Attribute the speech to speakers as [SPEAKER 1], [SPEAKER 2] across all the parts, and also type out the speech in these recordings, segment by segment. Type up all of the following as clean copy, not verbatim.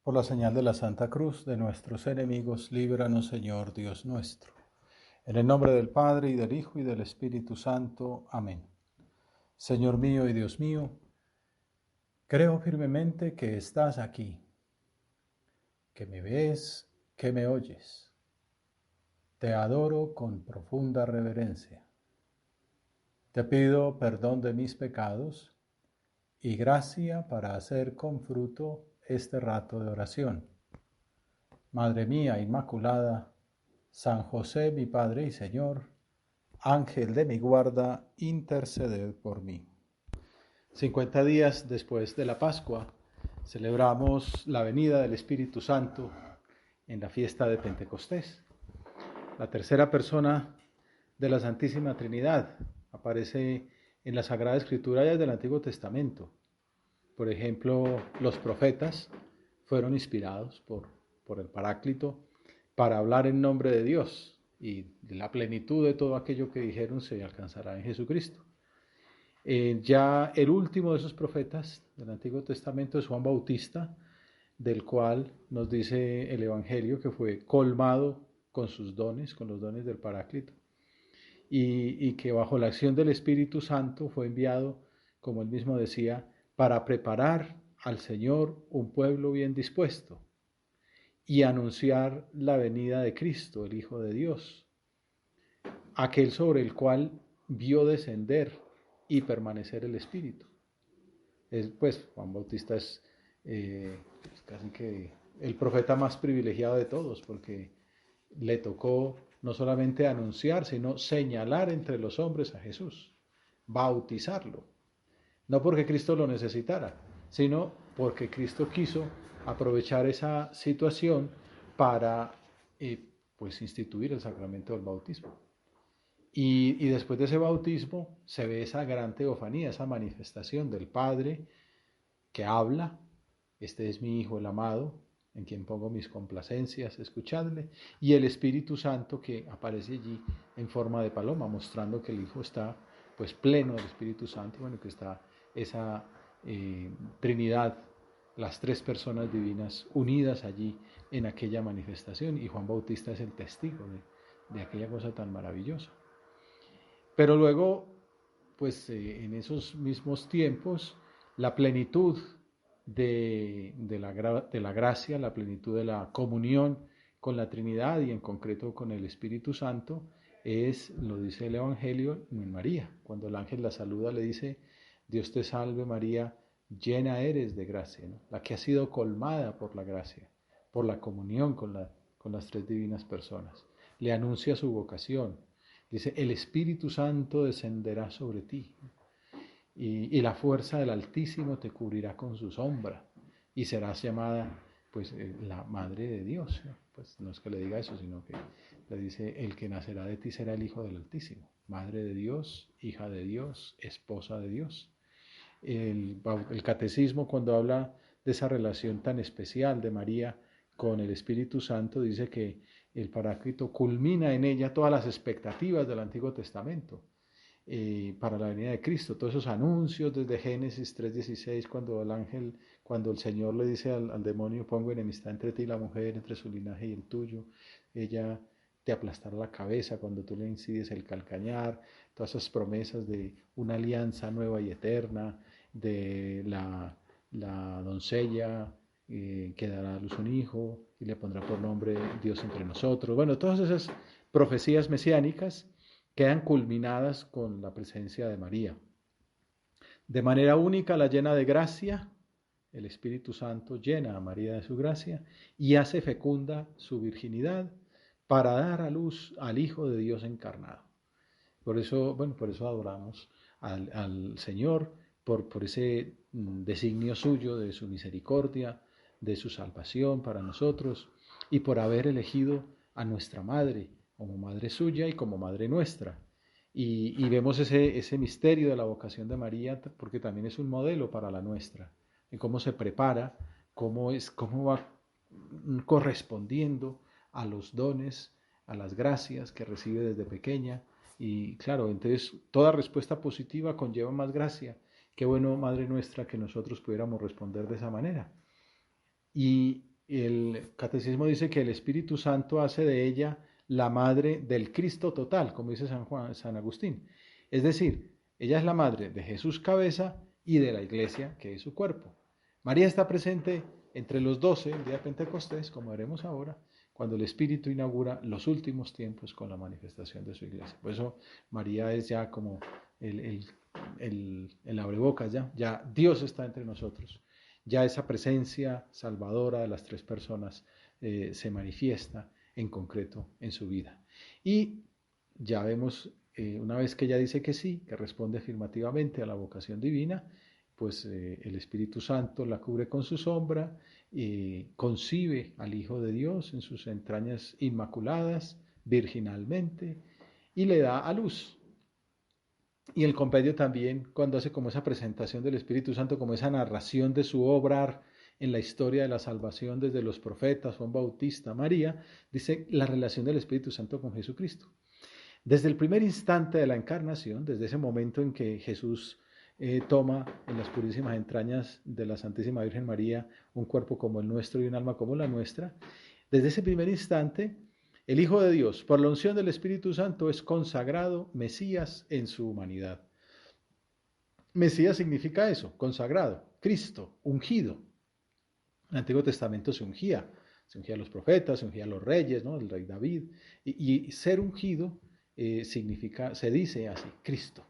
[SPEAKER 1] Por la señal de la Santa Cruz de nuestros enemigos, líbranos, Señor Dios nuestro. En el nombre del Padre, y del Hijo, y del Espíritu Santo. Amén. Señor mío y Dios mío, creo firmemente que estás aquí, que me ves, que me oyes. Te adoro con profunda reverencia. Te pido perdón de mis pecados y gracia para hacer con fruto este rato de oración. Madre mía Inmaculada, San José, mi Padre y Señor, Ángel de mi guarda, interceded por mí. 50 días después de la Pascua, celebramos la venida del Espíritu Santo en la fiesta de Pentecostés. La tercera persona de la Santísima Trinidad aparece en la Sagrada Escritura desde el Antiguo Testamento. Por ejemplo, los profetas fueron inspirados por el Paráclito para hablar en nombre de Dios, y la plenitud de todo aquello que dijeron se alcanzará en Jesucristo. Ya el último de esos profetas del Antiguo Testamento es Juan Bautista, del cual nos dice el Evangelio que fue colmado con sus dones, con los dones del Paráclito, y que bajo la acción del Espíritu Santo fue enviado, como él mismo decía, para preparar al Señor un pueblo bien dispuesto y anunciar la venida de Cristo, el Hijo de Dios, aquel sobre el cual vio descender y permanecer el Espíritu. Pues Juan Bautista es casi que el profeta más privilegiado de todos, porque le tocó no solamente anunciar, sino señalar entre los hombres a Jesús, bautizarlo. No porque Cristo lo necesitara, sino porque Cristo quiso aprovechar esa situación para pues instituir el sacramento del bautismo. Y después de ese bautismo se ve esa gran teofanía, esa manifestación del Padre que habla: este es mi Hijo el amado, en quien pongo mis complacencias, escuchadle, y el Espíritu Santo que aparece allí en forma de paloma, mostrando que el Hijo está pues pleno del Espíritu Santo, bueno, que está esa Trinidad, las tres personas divinas unidas allí en aquella manifestación, y Juan Bautista es el testigo de aquella cosa tan maravillosa. Pero luego, pues en esos mismos tiempos, la plenitud de la gracia, la plenitud de la comunión con la Trinidad y en concreto con el Espíritu Santo, lo dice el Evangelio, en María. Cuando el ángel la saluda, le dice: Dios te salve María, llena eres de gracia, ¿no? La que ha sido colmada por la gracia, por la comunión con las tres divinas personas. Le anuncia su vocación. Dice: el Espíritu Santo descenderá sobre ti, y la fuerza del Altísimo te cubrirá con su sombra, y serás llamada pues la Madre de Dios. Pues no es que le diga eso, sino que le dice: el que nacerá de ti será el Hijo del Altísimo. Madre de Dios, hija de Dios, esposa de Dios. El catecismo, cuando habla de esa relación tan especial de María con el Espíritu Santo, dice que el Paráclito culmina en ella todas las expectativas del Antiguo Testamento para la venida de Cristo. Todos esos anuncios desde Génesis 3:16, cuando el Señor le dice al demonio: pongo enemistad entre ti y la mujer, entre su linaje y el tuyo, ella te aplastará la cabeza cuando tú le incides el calcañar. Todas esas promesas de una alianza nueva y eterna, de la doncella que dará a luz un hijo y le pondrá por nombre Dios entre nosotros. Bueno, todas esas profecías mesiánicas quedan culminadas con la presencia de María. De manera única, la llena de gracia, el Espíritu Santo llena a María de su gracia y hace fecunda su virginidad para dar a luz al Hijo de Dios encarnado. Por eso, bueno, por eso adoramos al Señor, por ese designio suyo de su misericordia, de su salvación para nosotros, y por haber elegido a nuestra Madre como Madre suya y como Madre nuestra. Y vemos ese misterio de la vocación de María, porque también es un modelo para la nuestra, en cómo se prepara, cómo va correspondiendo a los dones, a las gracias que recibe desde pequeña. Y claro, entonces toda respuesta positiva conlleva más gracia. Qué bueno, Madre nuestra, que nosotros pudiéramos responder de esa manera. Y el catecismo dice que el Espíritu Santo hace de ella la madre del Cristo total, como dice San Agustín. Es decir, ella es la madre de Jesús cabeza y de la iglesia, que es su cuerpo. María está presente entre los 12, el día de Pentecostés, como veremos ahora, cuando el Espíritu inaugura los últimos tiempos con la manifestación de su iglesia. Por eso María es ya como el abrebocas, ya Dios está entre nosotros. Ya esa presencia salvadora de las tres personas se manifiesta en concreto en su vida. Y ya vemos, una vez que ella dice que sí, que responde afirmativamente a la vocación divina, pues el Espíritu Santo la cubre con su sombra, concibe al Hijo de Dios en sus entrañas inmaculadas, virginalmente, y le da a luz. Y el compendio también, cuando hace como esa presentación del Espíritu Santo, como esa narración de su obrar en la historia de la salvación desde los profetas, Juan Bautista, María, dice la relación del Espíritu Santo con Jesucristo. Desde el primer instante de la encarnación, desde ese momento en que Jesús toma en las purísimas entrañas de la Santísima Virgen María un cuerpo como el nuestro y un alma como la nuestra, desde ese primer instante, el Hijo de Dios, por la unción del Espíritu Santo, es consagrado Mesías en su humanidad. Mesías significa eso, consagrado, Cristo, ungido. En el Antiguo Testamento se ungía a los profetas, se ungía a los reyes, ¿no? El rey David, y ser ungido significa, se dice así, Cristo.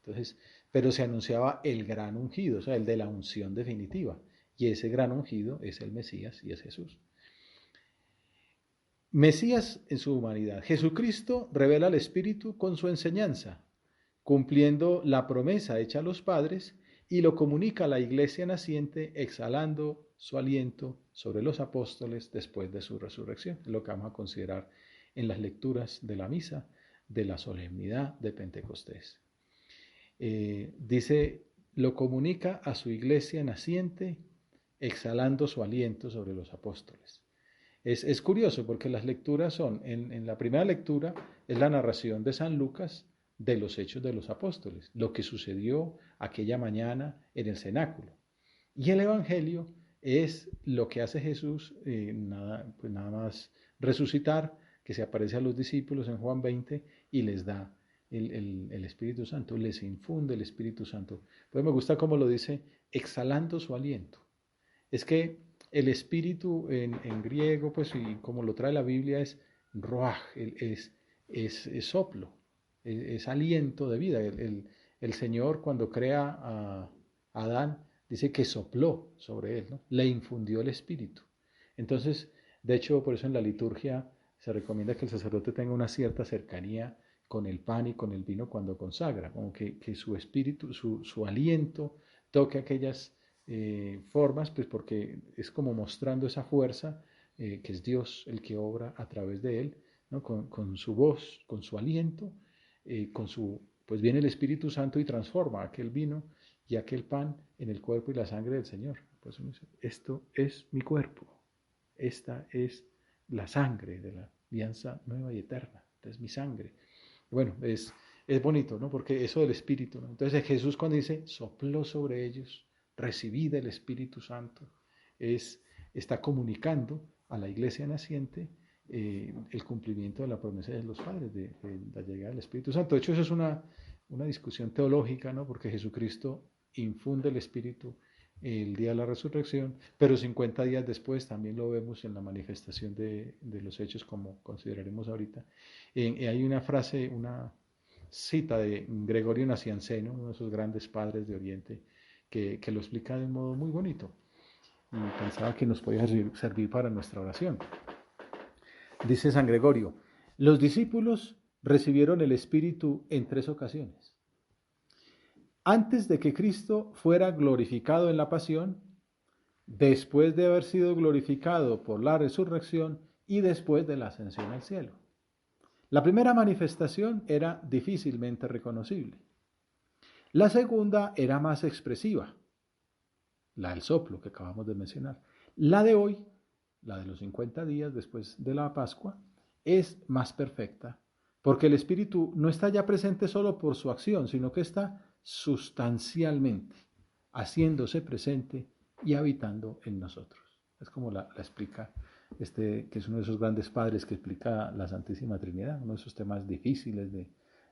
[SPEAKER 1] Entonces, pero se anunciaba el gran ungido, o sea, el de la unción definitiva, y ese gran ungido es el Mesías y es Jesús. Mesías en su humanidad. Jesucristo revela al Espíritu con su enseñanza, cumpliendo la promesa hecha a los padres, y lo comunica a la iglesia naciente exhalando su aliento sobre los apóstoles después de su resurrección. Es lo que vamos a considerar en las lecturas de la misa de la solemnidad de Pentecostés. Dice, lo comunica a su iglesia naciente exhalando su aliento sobre los apóstoles. Es curioso porque las lecturas son, en la primera lectura es la narración de San Lucas de los hechos de los apóstoles, lo que sucedió aquella mañana en el cenáculo. Y el Evangelio es lo que hace Jesús, nada más resucitar, que se aparece a los discípulos en Juan 20 y les da el Espíritu Santo, les infunde el Espíritu Santo. Pues me gusta cómo lo dice, exhalando su aliento. Es que el Espíritu en griego, pues y como lo trae la Biblia, es ruach, es soplo, es aliento de vida. El Señor cuando crea a Adán, dice que sopló sobre él, ¿no? Le infundió el Espíritu. Entonces, de hecho, por eso en la liturgia se recomienda que el sacerdote tenga una cierta cercanía con el pan y con el vino cuando consagra, como que su espíritu, su aliento toque aquellas formas, pues porque es como mostrando esa fuerza que es Dios el que obra a través de él, ¿no? Con su voz, con su aliento, pues viene el Espíritu Santo y transforma aquel vino y aquel pan en el cuerpo y la sangre del Señor. Por eso dice, esto es mi cuerpo, esta es la sangre de la alianza nueva y eterna, esta es mi sangre. Bueno, es bonito, ¿no? Porque eso del Espíritu, ¿no? Entonces Jesús cuando dice, sopló sobre ellos, recibid el Espíritu Santo, está comunicando a la iglesia naciente el cumplimiento de la promesa de los padres, de la llegada del Espíritu Santo. De hecho, eso es una discusión teológica, ¿no? Porque Jesucristo infunde el Espíritu el día de la resurrección, pero 50 días después también lo vemos en la manifestación de los hechos, como consideraremos ahorita. Hay una frase, una cita de Gregorio Nacianceno, uno de esos grandes padres de Oriente, que lo explica de un modo muy bonito y pensaba que nos podía servir para nuestra oración. Dice San Gregorio, los discípulos recibieron el Espíritu en 3 ocasiones. Antes de que Cristo fuera glorificado en la pasión, después de haber sido glorificado por la resurrección y después de la ascensión al cielo. La primera manifestación era difícilmente reconocible. La segunda era más expresiva, la del soplo que acabamos de mencionar. La de hoy, la de los 50 días después de la Pascua, es más perfecta, porque el Espíritu no está ya presente solo por su acción, sino que está sustancialmente haciéndose presente y habitando en nosotros. Es como la explica que es uno de esos grandes padres que explica la Santísima Trinidad, uno de esos temas difíciles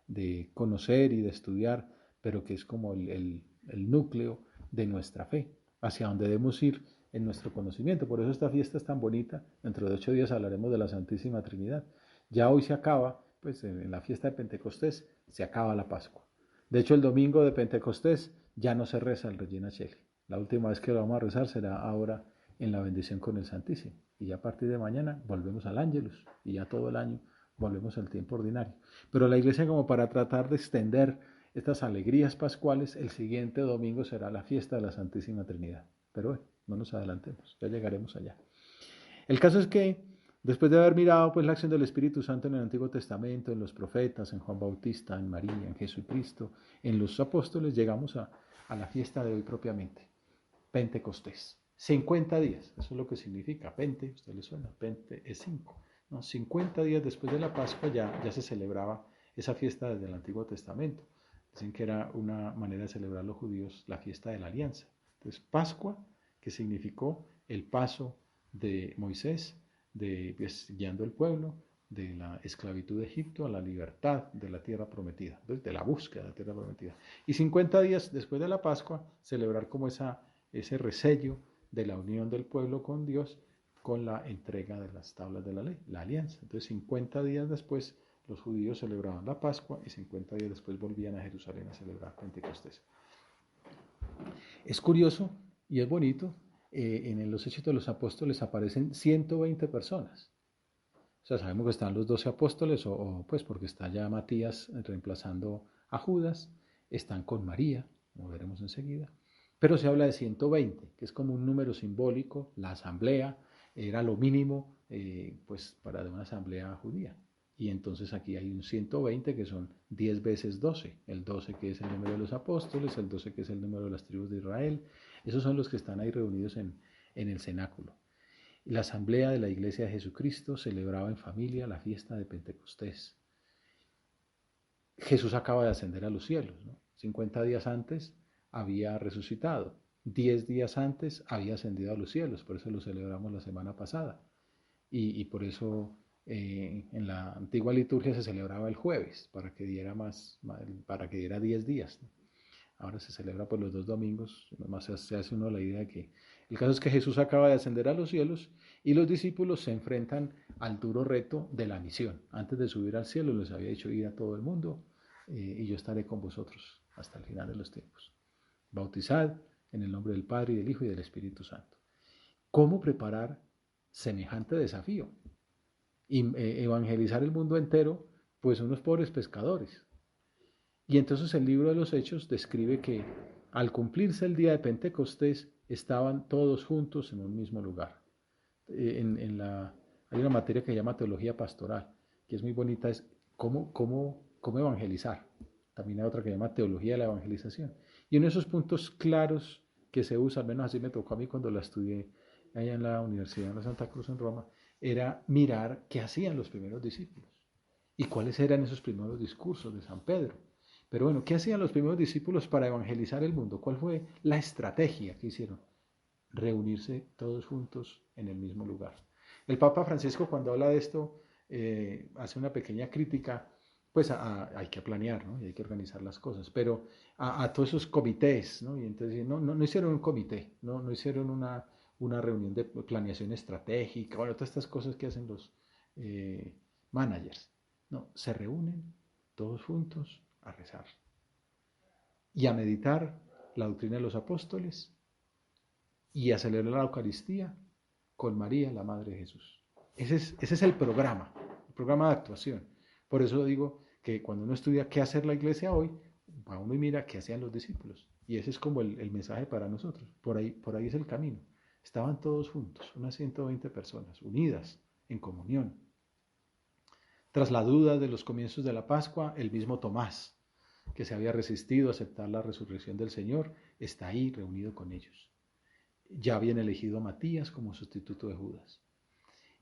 [SPEAKER 1] de conocer y de estudiar, pero que es como el núcleo de nuestra fe, hacia donde debemos ir en nuestro conocimiento. Por eso esta fiesta es tan bonita. Dentro de 8 días hablaremos de la Santísima Trinidad. Ya hoy se acaba, pues en la fiesta de Pentecostés, se acaba la Pascua. De hecho, el domingo de Pentecostés ya no se reza el Regina Coeli. La última vez que lo vamos a rezar será ahora en la bendición con el Santísimo. Y ya a partir de mañana volvemos al Ángelus y ya todo el año volvemos al tiempo ordinario. Pero la Iglesia, como para tratar de extender estas alegrías pascuales, el siguiente domingo será la fiesta de la Santísima Trinidad. Pero bueno, no nos adelantemos, ya llegaremos allá. El caso es que después de haber mirado pues la acción del Espíritu Santo en el Antiguo Testamento, en los profetas, en Juan Bautista, en María, en Jesucristo, en los apóstoles, llegamos a la fiesta de hoy propiamente, Pentecostés. 50 días, eso es lo que significa. Pente, ¿usted le suena? Pente es 5. ¿No? 50 días después de la Pascua ya se celebraba esa fiesta desde el Antiguo Testamento. Dicen que era una manera de celebrar los judíos la fiesta de la alianza. Entonces, Pascua, que significó el paso de Moisés, guiando el pueblo de la esclavitud de Egipto a la libertad de la tierra prometida, de la búsqueda de la tierra prometida. Y 50 días después de la Pascua, celebrar como ese resello de la unión del pueblo con Dios con la entrega de las tablas de la ley, la alianza. Entonces 50 días después los judíos celebraban la Pascua y 50 días después volvían a Jerusalén a celebrar Pentecostés. Es curioso y es bonito, en los Hechos de los Apóstoles aparecen 120 personas. O sea, sabemos que están los 12 apóstoles, pues porque está ya Matías reemplazando a Judas, están con María, como veremos enseguida, pero se habla de 120, que es como un número simbólico. La asamblea era lo mínimo pues para una asamblea judía. Y entonces aquí hay un 120 que son 10 veces 12, el 12 que es el número de los apóstoles, el 12 que es el número de las tribus de Israel. Esos son los que están ahí reunidos en el cenáculo. La asamblea de la Iglesia de Jesucristo celebraba en familia la fiesta de Pentecostés. Jesús acaba de ascender a los cielos, ¿no? 50 días antes había resucitado, 10 días antes había ascendido a los cielos, por eso lo celebramos la semana pasada. Y por eso en la antigua liturgia se celebraba el jueves, para que diera 10 días, ¿no? Ahora se celebra por los 2 domingos, nomás se hace uno la idea de que el caso es que Jesús acaba de ascender a los cielos y los discípulos se enfrentan al duro reto de la misión. Antes de subir al cielo les había dicho: ir a todo el mundo y yo estaré con vosotros hasta el final de los tiempos. Bautizad en el nombre del Padre y del Hijo y del Espíritu Santo. ¿Cómo preparar semejante desafío? Evangelizar el mundo entero, pues unos pobres pescadores. Y entonces el libro de los Hechos describe que al cumplirse el día de Pentecostés estaban todos juntos en un mismo lugar. Hay una materia que se llama teología pastoral, que es muy bonita, es cómo evangelizar. También hay otra que se llama teología de la evangelización. Y uno de esos puntos claros que se usa, al menos así me tocó a mí cuando la estudié allá en la Universidad de Santa Cruz en Roma, era mirar qué hacían los primeros discípulos y cuáles eran esos primeros discursos de San Pedro. Pero bueno, ¿qué hacían los primeros discípulos para evangelizar el mundo? ¿Cuál fue la estrategia que hicieron? Reunirse todos juntos en el mismo lugar. El Papa Francisco, cuando habla de esto, hace una pequeña crítica, pues hay que planear, ¿no? Y hay que organizar las cosas, pero a todos esos comités, ¿no? Y entonces no hicieron un comité, no hicieron una reunión de planeación estratégica, bueno, todas estas cosas que hacen los managers. No, se reúnen todos juntos a rezar y a meditar la doctrina de los apóstoles y a celebrar la Eucaristía con María, la Madre de Jesús. Ese es el programa de actuación. Por eso digo que cuando uno estudia qué hacer la iglesia hoy, va uno y mira qué hacían los discípulos. Y ese es como el mensaje para nosotros. Por ahí es el camino. Estaban todos juntos, unas 120 personas, unidas, en comunión. Tras la duda de los comienzos de la Pascua, el mismo Tomás, que se había resistido a aceptar la resurrección del Señor, está ahí reunido con ellos. Ya habían elegido a Matías como sustituto de Judas.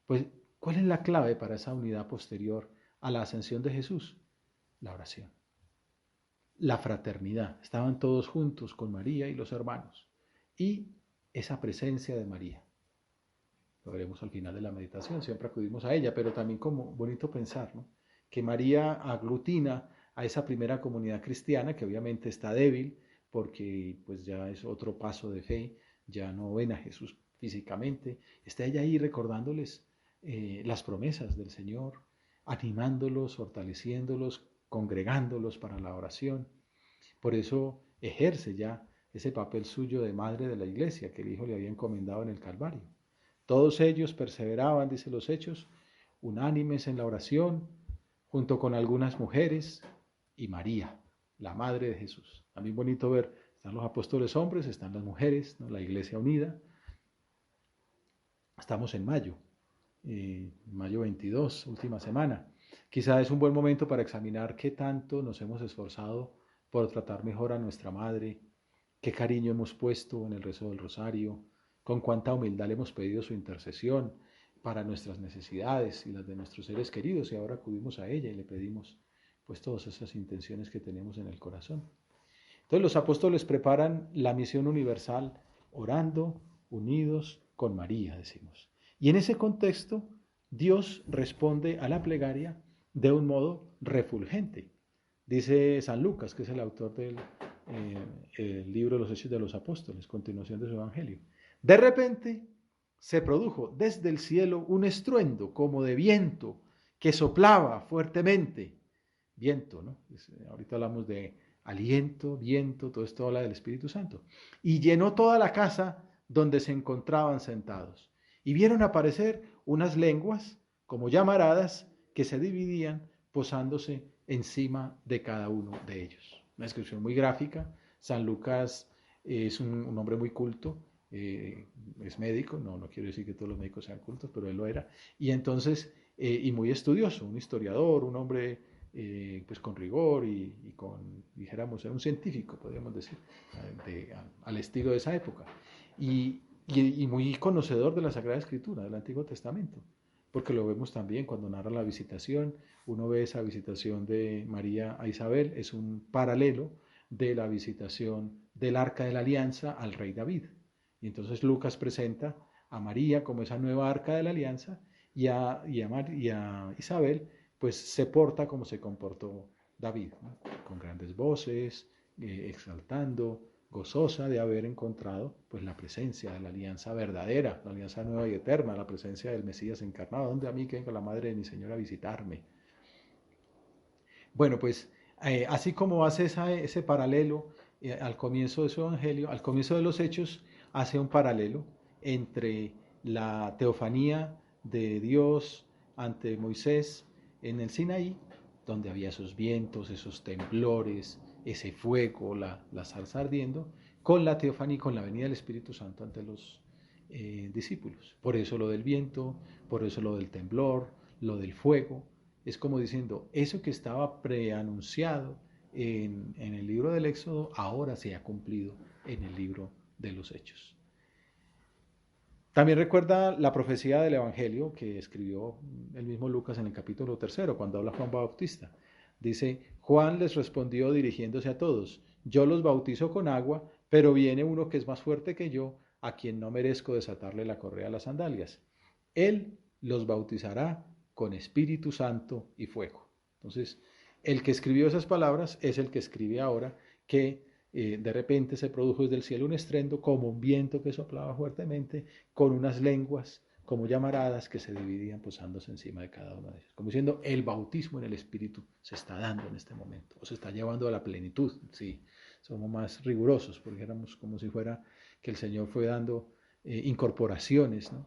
[SPEAKER 1] Pues, ¿cuál es la clave para esa unidad posterior a la ascensión de Jesús? La oración. La fraternidad. Estaban todos juntos con María y los hermanos. Y esa presencia de María. Lo veremos al final de la meditación, siempre acudimos a ella, pero también como bonito pensar, ¿no? Que María aglutina a esa primera comunidad cristiana que obviamente está débil porque pues ya es otro paso de fe, ya no ven a Jesús físicamente, está ella ahí recordándoles las promesas del Señor, animándolos, fortaleciéndolos, congregándolos para la oración. Por eso ejerce ya ese papel suyo de madre de la iglesia que el Hijo le había encomendado en el Calvario. Todos ellos perseveraban, dice los Hechos, unánimes en la oración, junto con algunas mujeres y María, la madre de Jesús. También bonito ver, están los apóstoles hombres, están las mujeres, ¿no? La iglesia unida. Estamos en mayo, mayo 22, última semana. Quizá es un buen momento para examinar qué tanto nos hemos esforzado por tratar mejor a nuestra madre, qué cariño hemos puesto en el rezo del rosario, con cuánta humildad le hemos pedido su intercesión para nuestras necesidades y las de nuestros seres queridos, y ahora acudimos a ella y le pedimos pues todas esas intenciones que tenemos en el corazón. Entonces los apóstoles preparan la misión universal orando, unidos con María, decimos. Y en ese contexto, Dios responde a la plegaria de un modo refulgente. Dice San Lucas, que es el autor del el libro de los Hechos de los Apóstoles, continuación de su Evangelio. De repente se produjo desde el cielo un estruendo como de viento que soplaba fuertemente. Viento, ¿no? Ahorita hablamos de aliento, viento, todo esto habla del Espíritu Santo. Y llenó toda la casa donde se encontraban sentados. Y vieron aparecer unas lenguas como llamaradas que se dividían posándose encima de cada uno de ellos. Una descripción muy gráfica. San Lucas es un hombre muy culto, es médico, no quiero decir que todos los médicos sean cultos, pero él lo era, y entonces, y muy estudioso, un historiador, un hombre pues con rigor y con, dijéramos, un científico, podríamos decir, al estilo de esa época, y muy conocedor de la Sagrada Escritura, del Antiguo Testamento, porque lo vemos también cuando narra la visitación, uno ve esa visitación de María a Isabel, es un paralelo de la visitación del Arca de la Alianza al rey David. Y entonces Lucas presenta a María como esa nueva Arca de la Alianza y a Isabel pues se porta como se comportó David, ¿no? Con grandes voces, exaltando, gozosa de haber encontrado pues la presencia de la alianza verdadera, la alianza nueva y eterna, la presencia del Mesías encarnado. ¿Dónde a mí que venga la madre de mi Señor a visitarme? Bueno, pues así como hace ese paralelo al comienzo de su evangelio, al comienzo de los Hechos, hace un paralelo entre la teofanía de Dios ante Moisés en el Sinaí, donde había esos vientos, esos temblores, ese fuego, la zarza ardiendo, con la teofanía, con la venida del Espíritu Santo ante los discípulos. Por eso lo del viento, por eso lo del temblor, lo del fuego. Es como diciendo, eso que estaba preanunciado en el libro del Éxodo, ahora se ha cumplido en el libro de los Hechos. También recuerda la profecía del Evangelio que escribió el mismo Lucas en el capítulo 3, cuando habla Juan Bautista. Dice, Juan les respondió dirigiéndose a todos, yo los bautizo con agua, pero viene uno que es más fuerte que yo, a quien no merezco desatarle la correa a las sandalias. Él los bautizará con Espíritu Santo y fuego. Entonces, el que escribió esas palabras es el que escribe ahora que de repente se produjo desde el cielo un estruendo como un viento que soplaba fuertemente, con unas lenguas como llamaradas que se dividían posándose encima de cada uno de ellos. Como diciendo, el bautismo en el Espíritu se está dando en este momento, o se está llevando a la plenitud. Sí, somos más rigurosos, porque éramos como si fuera que el Señor fue dando incorporaciones, ¿no?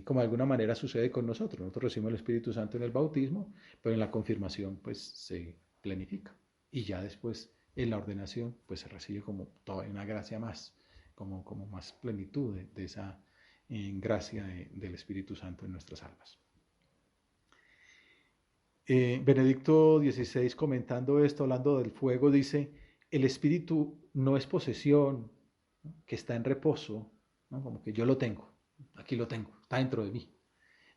[SPEAKER 1] Como de alguna manera sucede con nosotros. Nosotros recibimos el Espíritu Santo en el bautismo, pero en la confirmación pues se plenifica. Y ya después en la ordenación pues se recibe como toda una gracia más, como más plenitud de esa gracia del Espíritu Santo en nuestras almas. Benedicto XVI comentando esto, hablando del fuego, dice, el Espíritu no es posesión, ¿no?, que está en reposo, ¿no?, como que yo lo tengo, aquí lo tengo, está dentro de mí.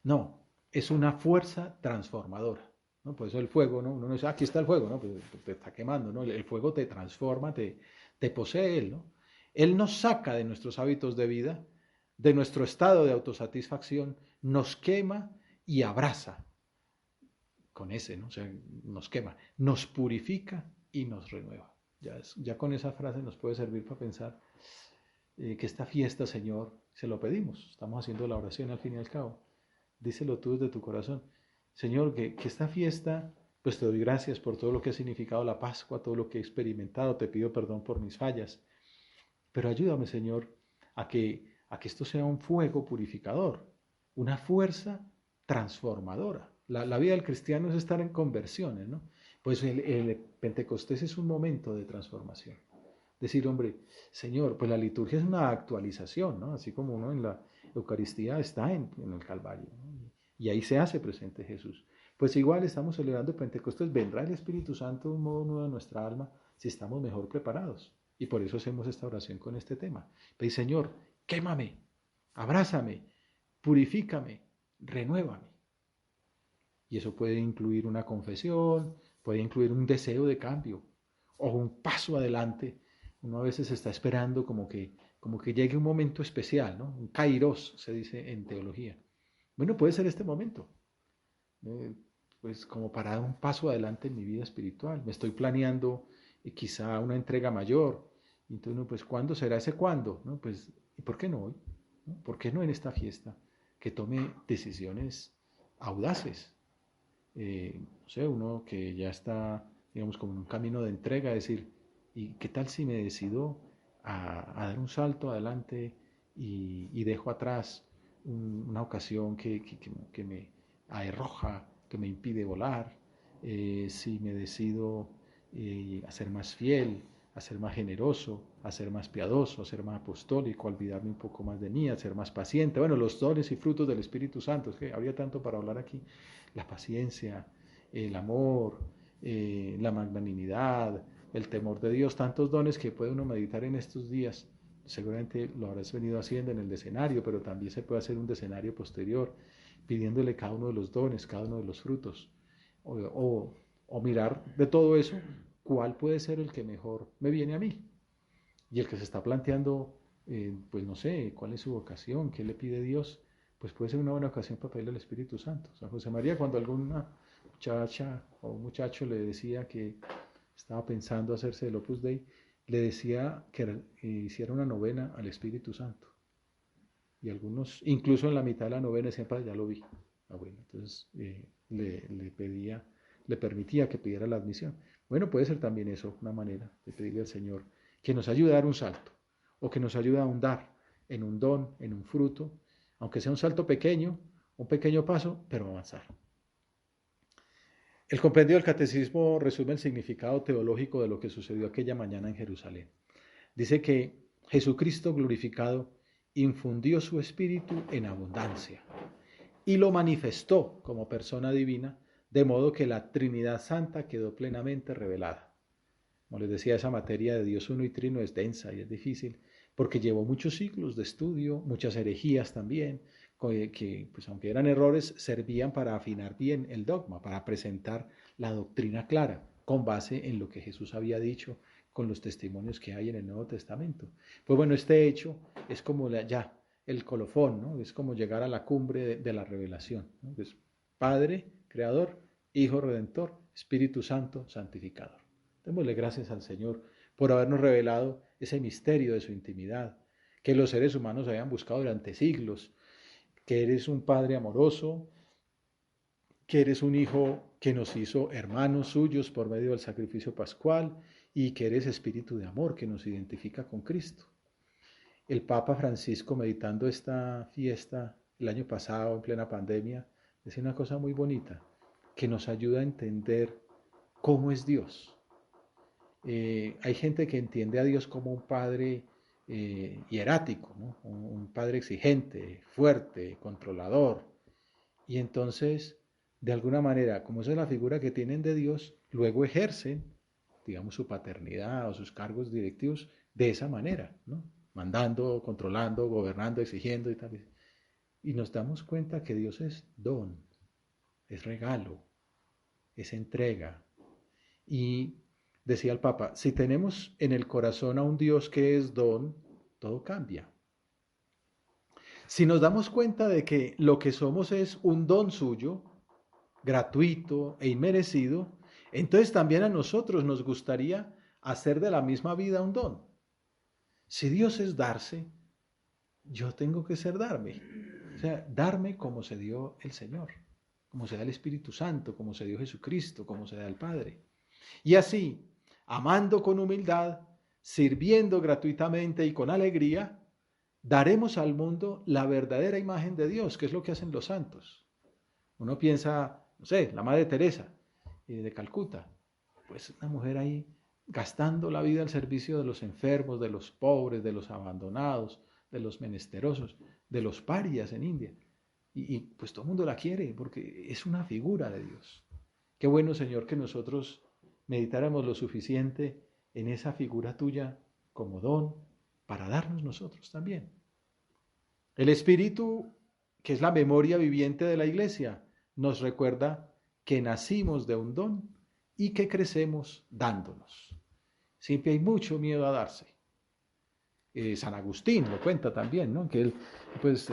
[SPEAKER 1] No, es una fuerza transformadora, ¿no? Por eso el fuego, ¿no? Uno no dice, aquí está el fuego, ¿no? Pues te está quemando, ¿no? El fuego te transforma, te posee él, ¿no? Él nos saca de nuestros hábitos de vida de nuestro estado de autosatisfacción, nos quema y abraza con ese, ¿no? O sea, nos quema, nos purifica y nos renueva. Ya con esa frase nos puede servir para pensar que esta fiesta, Señor, se lo pedimos. Estamos haciendo la oración al fin y al cabo. Díselo tú desde tu corazón. Señor, que esta fiesta, pues te doy gracias por todo lo que ha significado la Pascua, todo lo que he experimentado. Te pido perdón por mis fallas. Pero ayúdame, Señor, a que esto sea un fuego purificador, una fuerza transformadora. La vida del cristiano es estar en conversiones, ¿no? Pues el Pentecostés es un momento de transformación. Decir, hombre, Señor, pues la liturgia es una actualización, ¿no? Así como uno en la Eucaristía está en el Calvario, ¿no? Y ahí se hace presente Jesús. Pues igual estamos celebrando Pentecostés, vendrá el Espíritu Santo de un modo nuevo a nuestra alma si estamos mejor preparados. Y por eso hacemos esta oración con este tema. Pedí, Señor, quémame, abrázame, purifícame, renuévame. Y eso puede incluir una confesión, puede incluir un deseo de cambio o un paso adelante. Uno a veces está esperando como que llegue un momento especial, ¿no? Un kairos, se dice en teología. Bueno, puede ser este momento, eh, pues como para dar un paso adelante en mi vida espiritual. Me estoy planeando quizá una entrega mayor. Entonces, no, pues ¿cuándo será ese cuándo? ¿No? Pues, ¿y por qué no hoy? ¿No? ¿Por qué no en esta fiesta? Que tome decisiones audaces. No sé, uno que ya está, digamos, como en un camino de entrega, decir, ¿y qué tal si me decido a dar un salto adelante y dejo atrás una ocasión que me arroja, que me impide volar? Si me decido a ser más fiel, a ser más generoso, a ser más piadoso, a ser más apostólico, a olvidarme un poco más de mí, a ser más paciente. Bueno, los dones y frutos del Espíritu Santo, es que habría tanto para hablar aquí. La paciencia, el amor, la magnanimidad, el temor de Dios, tantos dones que puede uno meditar en estos días. Seguramente lo habrás venido haciendo en el decenario, pero también se puede hacer un decenario posterior, pidiéndole cada uno de los dones, cada uno de los frutos, o mirar de todo eso cuál puede ser el que mejor me viene a mí. Y el que se está planteando, pues no sé, cuál es su vocación, qué le pide Dios, pues puede ser una buena ocasión para pedirle al Espíritu Santo. San José María, cuando alguna muchacha o un muchacho le decía que estaba pensando hacerse el Opus Dei, le decía que hiciera una novena al Espíritu Santo. Y algunos, incluso en la mitad de la novena, decían, padre, ya lo vi. Ah, bueno, entonces le permitía que pidiera la admisión. Bueno, puede ser también eso, una manera de pedirle al Señor que nos ayude a dar un salto, o que nos ayude a ahondar en un don, en un fruto, aunque sea un salto pequeño, un pequeño paso, pero avanzar. El compendio del catecismo resume el significado teológico de lo que sucedió aquella mañana en Jerusalén. Dice que Jesucristo glorificado infundió su espíritu en abundancia y lo manifestó como persona divina, de modo que la Trinidad Santa quedó plenamente revelada. Como les decía, esa materia de Dios uno y trino es densa y es difícil, porque llevó muchos siglos de estudio, muchas herejías también, que pues aunque eran errores, servían para afinar bien el dogma, para presentar la doctrina clara, con base en lo que Jesús había dicho, con los testimonios que hay en el Nuevo Testamento. Pues bueno, este hecho es como ya el colofón, ¿no? Es como llegar a la cumbre de la revelación, ¿no? Es Padre, Creador, Hijo Redentor, Espíritu Santo, Santificador. Démosle gracias al Señor por habernos revelado ese misterio de su intimidad, que los seres humanos habían buscado durante siglos, que eres un Padre amoroso, que eres un Hijo que nos hizo hermanos suyos por medio del sacrificio pascual y que eres Espíritu de amor que nos identifica con Cristo. El Papa Francisco, meditando esta fiesta el año pasado en plena pandemia, decía una cosa muy bonita, que nos ayuda a entender cómo es Dios. Hay gente que entiende a Dios como un padre hierático, ¿no? Un padre exigente, fuerte, controlador. Y entonces, de alguna manera, como esa es la figura que tienen de Dios, luego ejercen, digamos, su paternidad o sus cargos directivos de esa manera, ¿no? Mandando, controlando, gobernando, exigiendo y tal. Y nos damos cuenta que Dios es don, es regalo, es entrega. Y decía el Papa, si tenemos en el corazón a un Dios que es don, todo cambia. Si nos damos cuenta de que lo que somos es un don suyo, gratuito e inmerecido, entonces también a nosotros nos gustaría hacer de la misma vida un don. Si Dios es darse, yo tengo que ser darme. O sea, darme como se dio el Señor, como se da el Espíritu Santo, como se dio Jesucristo, como se da el Padre. Y así, amando con humildad, sirviendo gratuitamente y con alegría, daremos al mundo la verdadera imagen de Dios, que es lo que hacen los santos. Uno piensa, no sé, la Madre Teresa de Calcuta, pues una mujer ahí gastando la vida al servicio de los enfermos, de los pobres, de los abandonados, de los menesterosos, de los parias en India. Y pues todo el mundo la quiere porque es una figura de Dios. Qué bueno, Señor, que nosotros meditáramos lo suficiente en esa figura tuya como don para darnos nosotros también. El Espíritu, que es la memoria viviente de la Iglesia, nos recuerda que nacimos de un don y que crecemos dándonos. Siempre hay mucho miedo a darse. San Agustín lo cuenta también, ¿no? Que él, pues,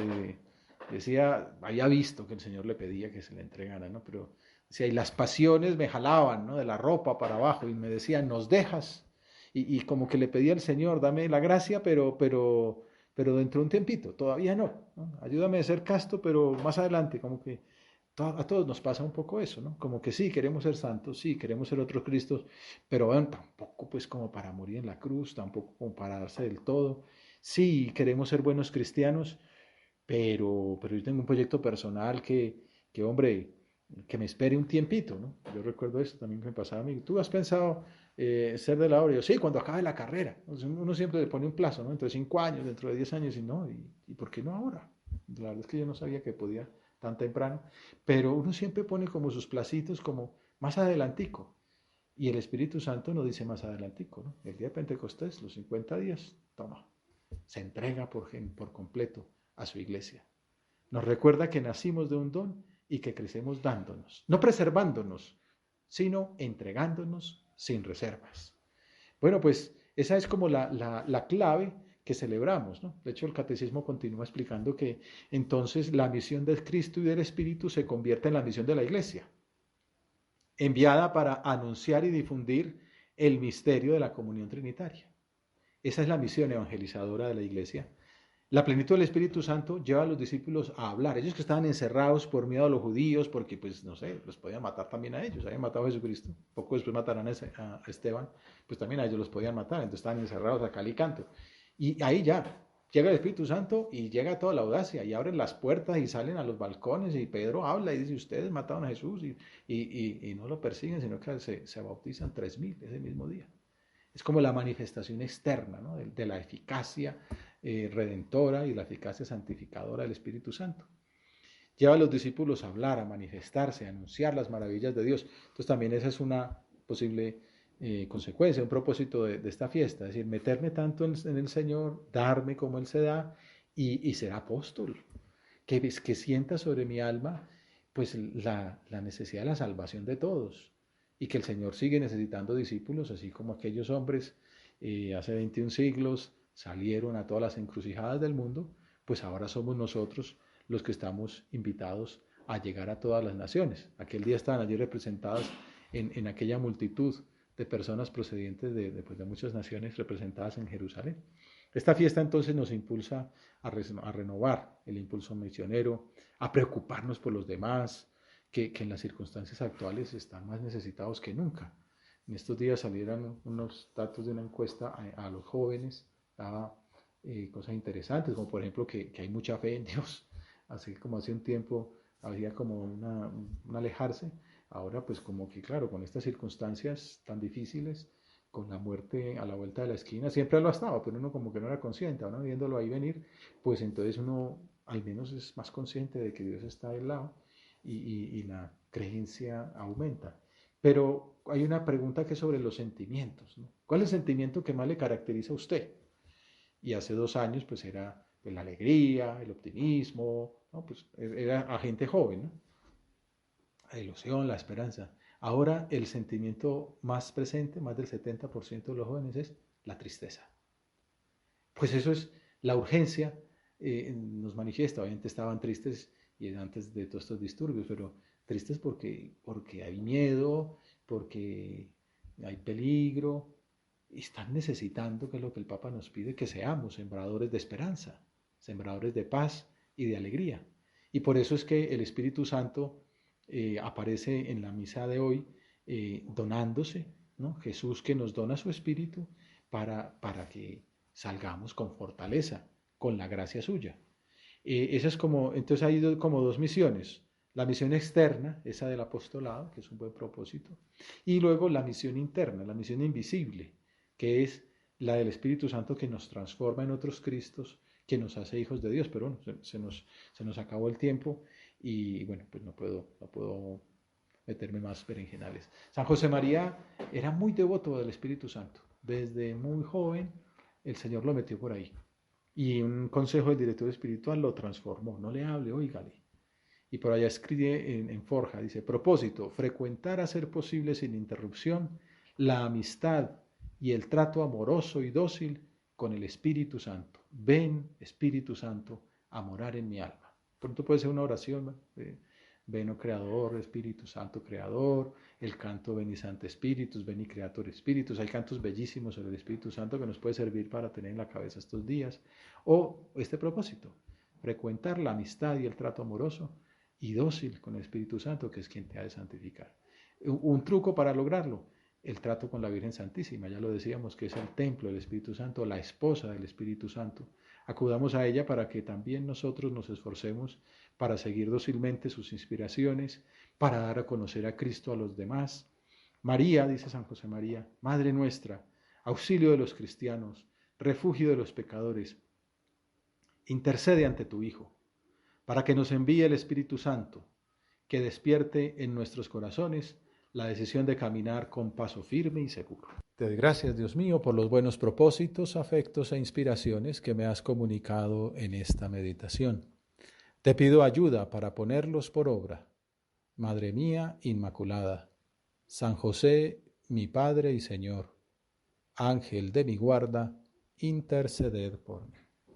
[SPEAKER 1] decía, había visto que el Señor le pedía que se le entregara, ¿no? Pero decía, y las pasiones me jalaban, ¿no? De la ropa para abajo y me decían, nos dejas. Y como que le pedía al Señor, dame la gracia, pero dentro de un tiempito, todavía no, ¿no? Ayúdame a ser casto, pero más adelante, como que a todos nos pasa un poco eso, ¿no? Como que sí, queremos ser santos, sí, queremos ser otros Cristos, pero bueno, tampoco pues como para morir en la cruz, tampoco como para darse del todo. Sí, queremos ser buenos cristianos, pero yo tengo un proyecto personal que hombre, que me espere un tiempito, ¿no? Yo recuerdo eso también que me pasaba a mí. ¿Tú has pensado ser de la obra? Yo, sí, cuando acabe la carrera. Uno siempre le pone un plazo, ¿no? Dentro de 5 años, dentro de 10 años, y no, ¿y por qué no ahora? La verdad es que yo no sabía que podía tan temprano, pero uno siempre pone como sus placitos como más adelantico. Y el Espíritu Santo nos dice más adelantico, ¿no? El día de Pentecostés, los 50 días, toma, se entrega por completo a su iglesia. Nos recuerda que nacimos de un don y que crecemos dándonos, no preservándonos, sino entregándonos sin reservas. Bueno, pues esa es como la clave que celebramos, ¿no? De hecho, el catecismo continúa explicando que entonces la misión del Cristo y del Espíritu se convierte en la misión de la iglesia, enviada para anunciar y difundir el misterio de la comunión trinitaria. Esa es la misión evangelizadora de la iglesia. La plenitud del Espíritu Santo lleva a los discípulos a hablar. Ellos que estaban encerrados por miedo a los judíos, porque pues no sé, los podían matar también a ellos. Habían matado a Jesucristo. Poco después matarán a Esteban, pues también a ellos los podían matar. Entonces estaban encerrados a cal y canto. Y ahí ya, llega el Espíritu Santo y llega toda la audacia y abren las puertas y salen a los balcones y Pedro habla y dice, ustedes mataron a Jesús y no lo persiguen, sino que se bautizan 3000 ese mismo día. Es como la manifestación externa, ¿no? de la eficacia redentora y la eficacia santificadora del Espíritu Santo. Lleva a los discípulos a hablar, a manifestarse, a anunciar las maravillas de Dios. Entonces también esa es una posible consecuencia, un propósito de esta fiesta, es decir, meterme tanto en el Señor, darme como Él se da y ser apóstol, que sienta sobre mi alma pues la necesidad de la salvación de todos y que el Señor sigue necesitando discípulos, así como aquellos hombres hace 21 siglos salieron a todas las encrucijadas del mundo, pues ahora somos nosotros los que estamos invitados a llegar a todas las naciones. Aquel día estaban allí representadas en aquella multitud de personas procedientes de muchas naciones representadas en Jerusalén. Esta fiesta entonces nos impulsa a renovar el impulso misionero, a preocuparnos por los demás, que en las circunstancias actuales están más necesitados que nunca. En estos días salieron unos datos de una encuesta a los jóvenes, daba cosas interesantes, como por ejemplo que hay mucha fe en Dios, así como hace un tiempo había como un alejarse, ahora pues como que claro, con estas circunstancias tan difíciles, con la muerte a la vuelta de la esquina, siempre lo ha estado, pero uno como que no era consciente, ahora viéndolo ahí venir, pues entonces uno al menos es más consciente de que Dios está del lado y la creencia aumenta. Pero hay una pregunta que es sobre los sentimientos, ¿no? ¿Cuál es el sentimiento que más le caracteriza a usted? Y hace 2 años pues era pues, la alegría, el optimismo, ¿no? Pues era a gente joven, ¿no? La ilusión, la esperanza. Ahora el sentimiento más presente, más del 70% de los jóvenes, es la tristeza. Pues eso es la urgencia nos manifiesta. Obviamente estaban tristes y antes de todos estos disturbios, pero tristes porque hay miedo, porque hay peligro, y están necesitando, que es lo que el Papa nos pide, que seamos sembradores de esperanza, sembradores de paz y de alegría. Y por eso es que el Espíritu Santo aparece en la misa de hoy donándose, ¿no? Jesús que nos dona su Espíritu para que salgamos con fortaleza, con la gracia suya. Esa es como, entonces hay como dos misiones. La misión externa, esa del apostolado, que es un buen propósito, y luego la misión interna, la misión invisible, que es la del Espíritu Santo que nos transforma en otros Cristos, que nos hace hijos de Dios. Pero bueno, se nos acabó el tiempo y bueno, pues no puedo meterme más berenjenales. San José María era muy devoto del Espíritu Santo. Desde muy joven el Señor lo metió por ahí. Y un consejo del director espiritual lo transformó. No le hable, óigale. Y por allá escribe en Forja, dice, propósito, frecuentar a ser posible sin interrupción la amistad y el trato amoroso y dócil con el Espíritu Santo. Ven, Espíritu Santo, a morar en mi alma. Pronto puede ser una oración, ven, oh Creador, Espíritu Santo, Creador, el canto Veni Sancte Spiritus, Veni Creator Spiritus. Hay cantos bellísimos sobre el Espíritu Santo que nos puede servir para tener en la cabeza estos días. O este propósito, frecuentar la amistad y el trato amoroso y dócil con el Espíritu Santo, que es quien te ha de santificar. Un truco para lograrlo, el trato con la Virgen Santísima, ya lo decíamos, que es el templo del Espíritu Santo, la esposa del Espíritu Santo. Acudamos a ella para que también nosotros nos esforcemos para seguir dócilmente sus inspiraciones, para dar a conocer a Cristo a los demás. María, dice San José María, Madre nuestra, auxilio de los cristianos, refugio de los pecadores, intercede ante tu Hijo, para que nos envíe el Espíritu Santo, que despierte en nuestros corazones la decisión de caminar con paso firme y seguro. Te doy gracias, Dios mío, por los buenos propósitos, afectos e inspiraciones que me has comunicado en esta meditación. Te pido ayuda para ponerlos por obra. Madre mía Inmaculada, San José, mi Padre y Señor, Ángel de mi guarda, interceded por mí.